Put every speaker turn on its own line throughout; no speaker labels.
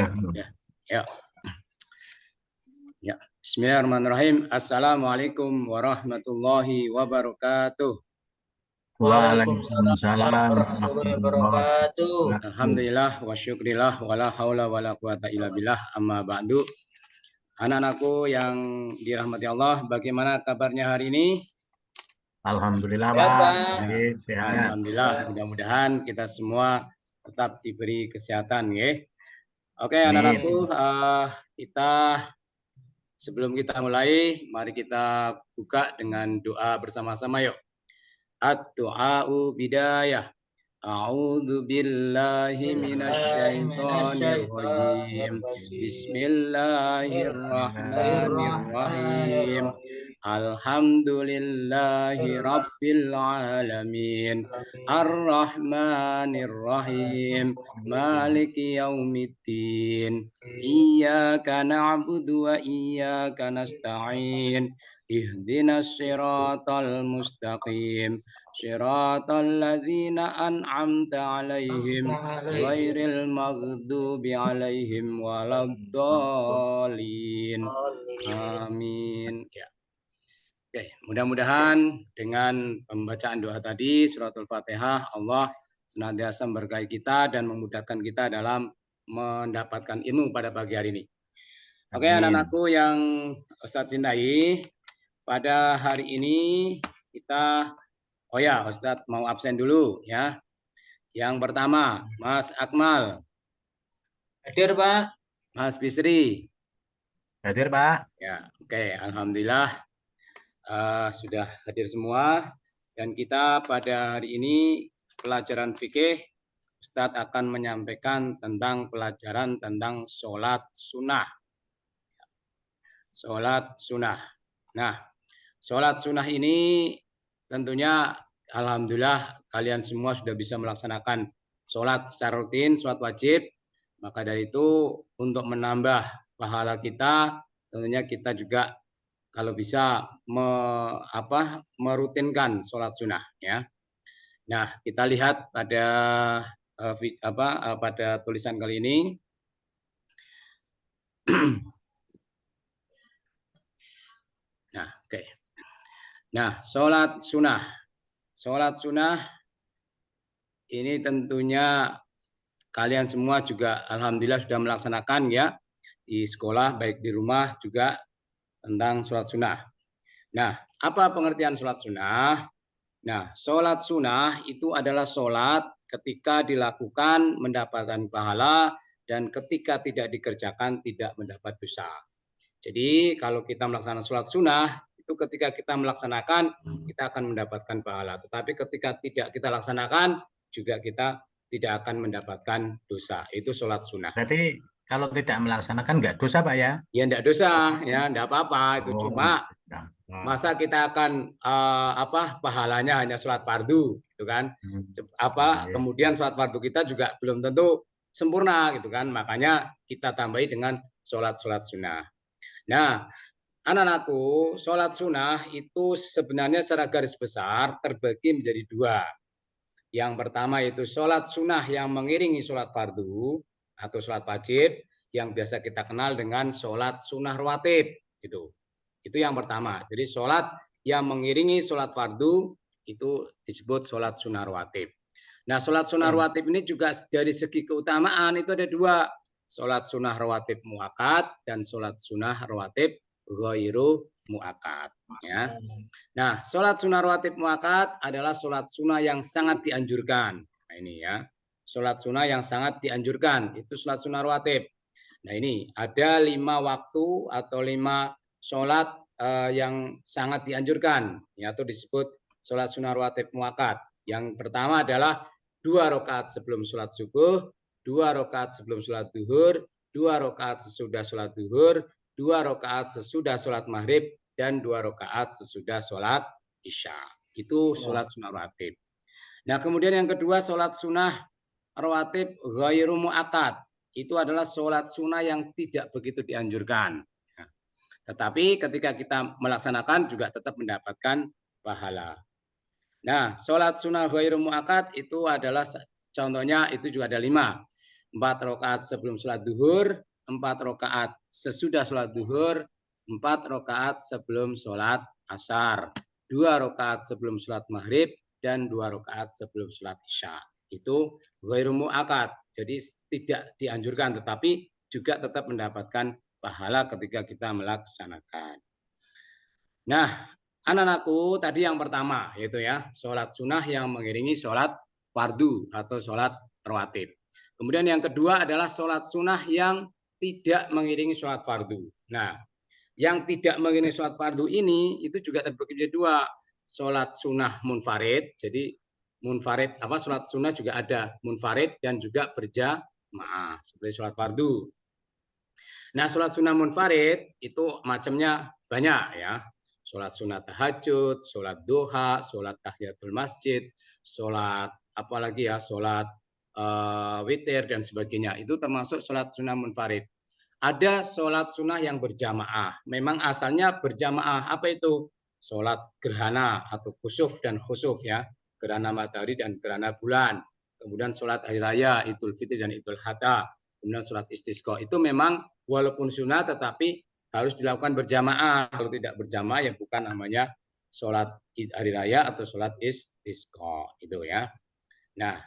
Ya.
Ya. Ya. Ya. Bismillahirrahmanirrahim. Assalamualaikum warahmatullahi wabarakatuh.
Waalaikumsalam
warahmatullahi wabarakatuh.
Alhamdulillah wa syukrillah wala haula wala quwata illa billah amma ba'du. Anak-anakku yang dirahmati Allah, bagaimana kabarnya hari ini?
Alhamdulillah,
Sehat,
Pak.
Pak.
Baik, sehat.
Alhamdulillah, mudah-mudahan kita semua tetap diberi kesehatan, ya. Oke,
Amin.
anak-anakku, kita sebelum kita mulai, mari kita buka dengan doa bersama-sama, yuk. Ad-du'a'u bidayah. A'udzu billahi minasyaitonir rajim. Bismillahirrahmanirrahim. Alhamdulillahi rabbil alamin. Ar-Rahmanir-Rahim. Maliki yaumiddin. Iyyaka na'budu wa iyyaka nasta'in. Ihdinas siratal mustaqim. Siratal ladzina an'amta 'alaihim ghairil maghdubi 'alaihim waladdallin. Amin. Ya. Oke, mudah-mudahan dengan pembacaan doa tadi suratul Fatihah, Allah senantiasa memberkahi kita dan memudahkan kita dalam mendapatkan ilmu pada pagi hari ini. Oke, anak-anakku yang Ustadz cintai, pada hari ini kita, oh ya, Ustadz mau absen dulu ya. Yang pertama, Mas Akmal.
Hadir, Pak.
Mas Bisri.
Hadir, Pak.
Ya, oke, alhamdulillah sudah hadir semua. Dan kita pada hari ini pelajaran fikih, Ustadz akan menyampaikan tentang pelajaran tentang sholat sunnah. Sholat sunnah. Nah, sholat sunnah ini tentunya alhamdulillah kalian semua sudah bisa melaksanakan sholat secara rutin, sholat wajib. Maka dari itu untuk menambah pahala kita, tentunya kita juga kalau bisa merutinkan sholat sunnah, ya. Nah, kita lihat pada pada tulisan kali ini. Nah, oke. Nah, sholat sunnah. Sholat sunnah ini tentunya kalian semua juga alhamdulillah sudah melaksanakan ya di sekolah, baik di rumah juga tentang sholat sunnah. Nah, apa pengertian sholat sunnah? Nah, sholat sunnah itu adalah sholat ketika dilakukan mendapatkan pahala dan ketika tidak dikerjakan tidak mendapat dosa. Jadi kalau kita melaksanakan sholat sunnah, itu ketika kita melaksanakan, kita akan mendapatkan pahala. Tetapi ketika tidak kita laksanakan, juga kita tidak akan mendapatkan dosa. Itu sholat sunnah.
Berarti kalau tidak melaksanakan nggak dosa, Pak, ya?
Ya enggak dosa, ya enggak apa-apa. Itu cuma masa kita akan pahalanya hanya sholat fardu, gitu kan? Kemudian sholat fardu kita juga belum tentu sempurna, gitu kan? Makanya kita tambahi dengan sholat sunnah. Nah, anak-anakku, sholat sunnah itu sebenarnya secara garis besar terbagi menjadi dua. Yang pertama itu sholat sunnah yang mengiringi sholat fardu atau sholat wajib, yang biasa kita kenal dengan sholat sunnah rawatib. Gitu. Itu yang pertama. Jadi sholat yang mengiringi sholat fardu itu disebut sholat sunnah rawatib. Nah, sholat sunnah rawatib ini juga dari segi keutamaan itu ada dua. Sholat sunnah rawatib muakkad dan sholat sunnah rawatib ghairu muakkad. Ya. Nah, sholat sunnah rawatib muakkad adalah sholat sunnah yang sangat dianjurkan. Nah, ini ya, sholat sunnah yang sangat dianjurkan itu sholat sunnah rawatib. Nah, ini ada 5 waktu atau 5 sholat yang sangat dianjurkan, yaitu disebut sholat sunnah rawatib muakkad. Yang pertama adalah 2 rakaat sebelum sholat subuh, 2 rakaat sebelum sholat duhur, 2 rakaat sesudah sholat duhur, 2 rakaat sesudah sholat maghrib, dan 2 rakaat sesudah sholat isya. Itu sholat sunnah rawatib. Nah, kemudian yang kedua sholat sunnah rawatib ghairu muakkad. Itu adalah sholat sunnah yang tidak begitu dianjurkan. Tetapi ketika kita melaksanakan juga tetap mendapatkan pahala. Nah, sholat sunnah ghairu muakkad itu adalah contohnya itu juga ada 5. 4 rakaat sebelum sholat duhur, 4 rakaat sesudah sholat duhur, 4 rakaat sebelum sholat asar, 2 rakaat sebelum sholat maghrib, dan 2 rakaat sebelum sholat isya. Itu ghairu mu'akkad. Jadi tidak dianjurkan, tetapi juga tetap mendapatkan pahala ketika kita melaksanakan. Nah, anak-anakku, tadi yang pertama yaitu ya, sholat sunnah yang mengiringi sholat fardu atau sholat rawatib. Kemudian yang kedua adalah sholat sunnah yang tidak mengiringi sholat fardu. Nah, yang tidak mengiringi sholat fardu ini itu juga terbagi menjadi dua. Sholat sunnah munfarid, jadi munfarid sholat sunnah juga ada munfarid dan juga berjamaah seperti sholat fardu. Nah, sholat sunnah munfarid itu macamnya banyak ya. Sholat sunat tahajud, sholat duha, sholat tahiyatul masjid, sholat apalagi ya, sholat witir dan sebagainya. Itu termasuk sholat sunnah munfarid. Ada sholat sunnah yang berjamaah. Memang asalnya berjamaah. Apa itu? Sholat gerhana atau khusuf dan khusuf ya. Gerhana matahari dan gerhana bulan. Kemudian sholat hari raya, Idul Fitri dan Idul Adha. Kemudian sholat istisqa. Itu memang walaupun sunnah tetapi harus dilakukan berjamaah. Kalau tidak berjamaah ya bukan namanya sholat hari raya atau sholat istisqa. Itu ya. Nah,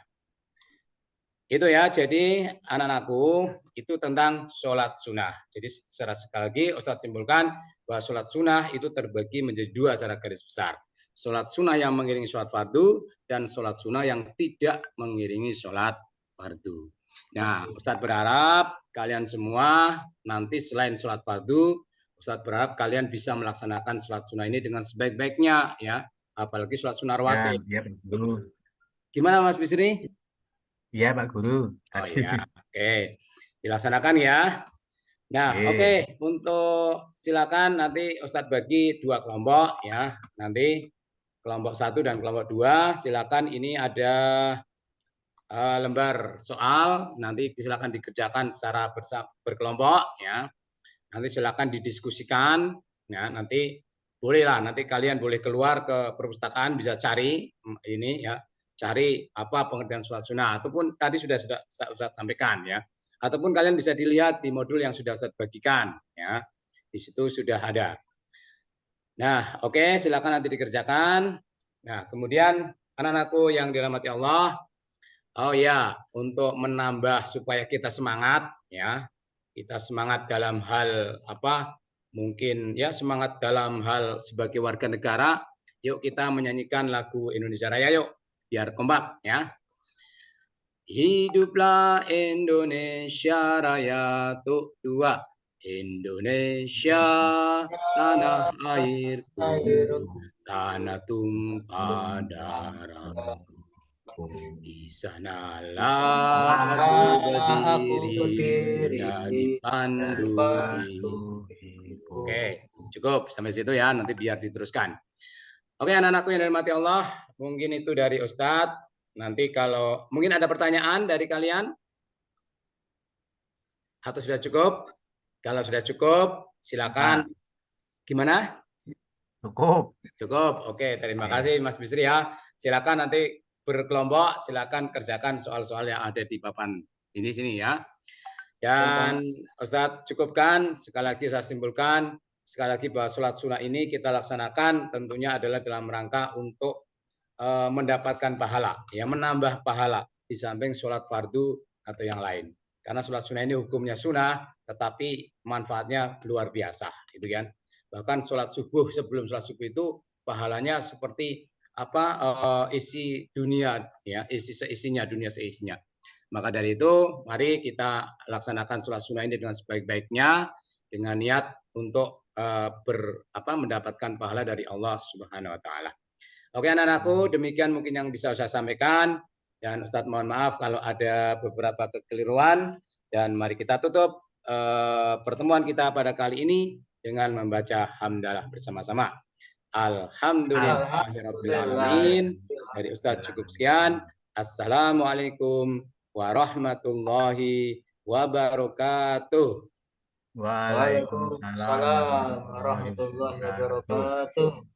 itu ya, jadi anak-anakku itu tentang sholat sunnah. Jadi secara sekali lagi Ustadz simpulkan bahwa sholat sunnah itu terbagi menjadi dua secara garis besar. Sholat sunnah yang mengiringi sholat fardu dan sholat sunnah yang tidak mengiringi sholat fardu. Nah, Ustadz berharap kalian semua nanti selain sholat fardu, Ustadz berharap kalian bisa melaksanakan sholat sunnah ini dengan sebaik-baiknya ya, apalagi sholat sunnah rawatib.
Ya, Pak Guru.
Gimana Mas Bisri?
Iya, Pak Guru.
Oh iya, oke. Dilaksanakan ya. Nah, oke. Untuk silakan nanti Ustadz bagi dua kelompok ya. Nanti kelompok 1 dan kelompok 2 silakan, ini ada lembar soal, nanti silakan dikerjakan secara berkelompok ya. Nanti silakan didiskusikan ya, nanti bolehlah nanti kalian boleh keluar ke perpustakaan bisa cari ini ya. Cari apa pengertian sholat sunnah, ataupun tadi sudah Ustaz sampaikan ya, ataupun kalian bisa dilihat di modul yang sudah Ustaz bagikan ya, di situ sudah ada. Nah, oke, silakan nanti dikerjakan. Nah, kemudian anak-anakku yang dirahmati Allah, oh ya, untuk menambah supaya kita semangat ya, kita semangat dalam hal apa, mungkin ya semangat dalam hal sebagai warga negara, yuk kita menyanyikan lagu Indonesia Raya yuk. Biar kompak ya. Hiduplah Indonesia Raya tuh 2. Indonesia tanah airku, tanah tumpah darahku. Di sanalah aku berdiri dan dipandu. Oke, cukup sampai situ ya. Nanti biar diteruskan. Oke, anak-anakku yang dirahmati Allah, mungkin itu dari Ustadz. Nanti kalau mungkin ada pertanyaan dari kalian, atau sudah cukup? Kalau sudah cukup, silakan. Gimana?
Cukup.
Cukup. Oke, terima kasih Mas Bisri ya. Silakan nanti berkelompok, silakan kerjakan soal-soal yang ada di papan ini sini ya. Dan Ustadz cukupkan. Sekali lagi saya simpulkan. Sekali lagi bahwa sholat sunnah ini kita laksanakan tentunya adalah dalam rangka untuk mendapatkan pahala, ya, menambah pahala di samping sholat fardu atau yang lain. Karena sholat sunnah ini hukumnya sunnah, tetapi manfaatnya luar biasa, gitu kan. Bahkan sholat subuh, sebelum sholat subuh itu pahalanya seperti isi dunia, ya, isi seisinya, dunia seisinya. Maka dari itu, mari kita laksanakan sholat sunnah ini dengan sebaik-baiknya, dengan niat untuk mendapatkan pahala dari Allah Subhanahu wa Ta'ala. Oke, anak-anakku, demikian mungkin yang bisa saya sampaikan. Dan Ustadz mohon maaf kalau ada beberapa kekeliruan. Dan mari kita tutup pertemuan kita pada kali ini dengan membaca hamdalah bersama-sama. Alhamdulillahirrahmanirrahim. Dari Ustadz cukup sekian. Assalamualaikum warahmatullahi wabarakatuh.
Waalaikumsalam
warahmatullahi wabarakatuh.